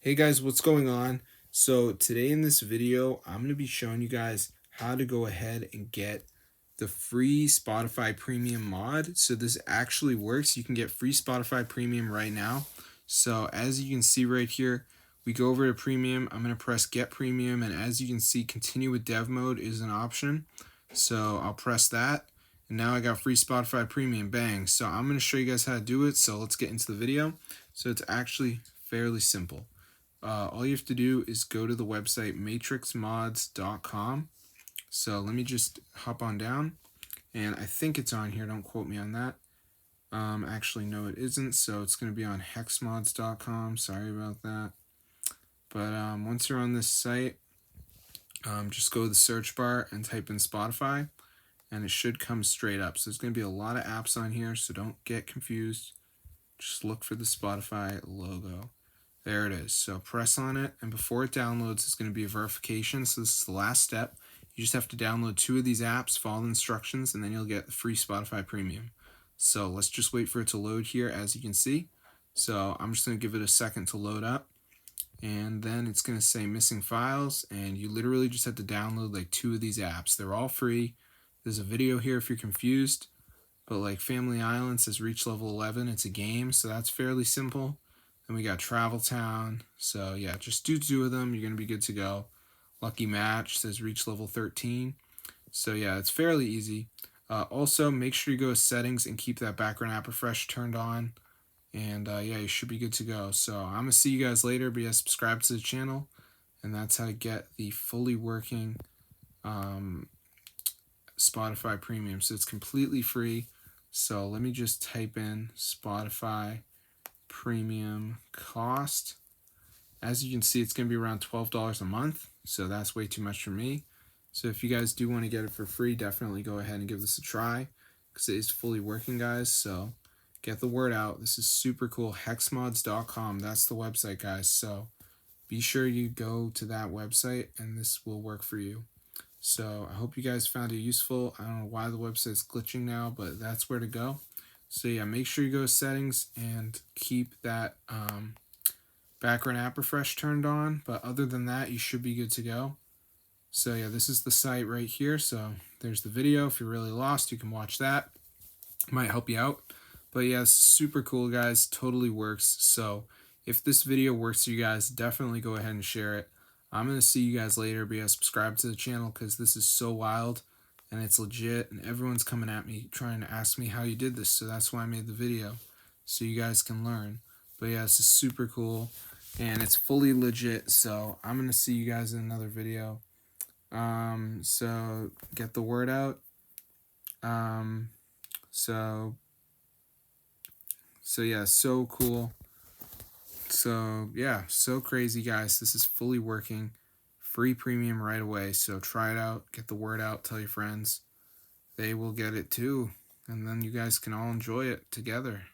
Hey guys, what's going on? So today in this video, I'm going to be showing you guys how to go ahead and get the free Spotify Premium mod. So this actually works. You can get free Spotify Premium right now. So as you can see right here, we go over to Premium. I'm going to press Get Premium, and as you can see, Continue with Dev Mode is an option. So I'll press that. And now I got free Spotify Premium, bang. So I'm going to show you guys how to do it. So let's get into the video. So it's actually fairly simple. All you have to do is go to the website matrixmods.com. So let me just hop on down, and I think it's on here. Don't quote me on that. Actually, no, it isn't. So it's going to be on hexmods.com. Sorry about that. But once you're on this site, just go to the search bar and type in Spotify, and it should come straight up. So there's going to be a lot of apps on here, so don't get confused. Just look for the Spotify logo. There it is. So press on it, and before it downloads, it's going to be a verification. So this is the last step. You just have to download 2 of these apps, follow the instructions, and then you'll get the free Spotify Premium. So let's just wait for it to load here, as you can see. So I'm just going to give it a second to load up, and then it's going to say missing files, and you literally just have to download like 2 of these apps. They're all free. There's a video here if you're confused, but like Family Island says reach level 11. It's a game, so that's fairly simple. Then we got Travel Town. So yeah, just do 2 of them. You're going to be good to go. Lucky Match says reach level 13. So yeah, it's fairly easy. Also, make sure you go to settings and keep that background app refresh turned on. And yeah, you should be good to go. So I'm going to see you guys later. But yeah, subscribe to the channel. And that's how to get the fully working Spotify Premium. So it's completely free. So let me just type in Spotify Premium cost. As you can see, it's going to be around $12 a month, so that's way too much for me. So if you guys do want to get it for free, definitely go ahead and give this a try, because it is fully working, guys. So get the word out. This is super cool. Hexmods.com, that's the website, guys. So be sure you go to that website, and this will work for you. So I hope you guys found it useful. I don't know why the website's glitching now, but that's where to go. So yeah, make sure you go to settings and keep that background app refresh turned on. But other than that, you should be good to go. So yeah, this is the site right here. So there's the video. If you're really lost, you can watch that. It might help you out. But yeah, it's super cool, guys. Totally works. So if this video works for you guys, definitely go ahead and share it. I'm going to see you guys later. But yeah, subscribe to the channel, because this is so wild and it's legit, and everyone's coming at me trying to ask me how you did this. So that's why I made the video, so you guys can learn. But yeah, this is super cool, and it's fully legit. So I'm going to see you guys in another video. So get the word out. So yeah, so cool. So yeah, so crazy, guys. This is fully working. Free premium right away. So try it out, get the word out, tell your friends. They will get it too. And then you guys can all enjoy it together.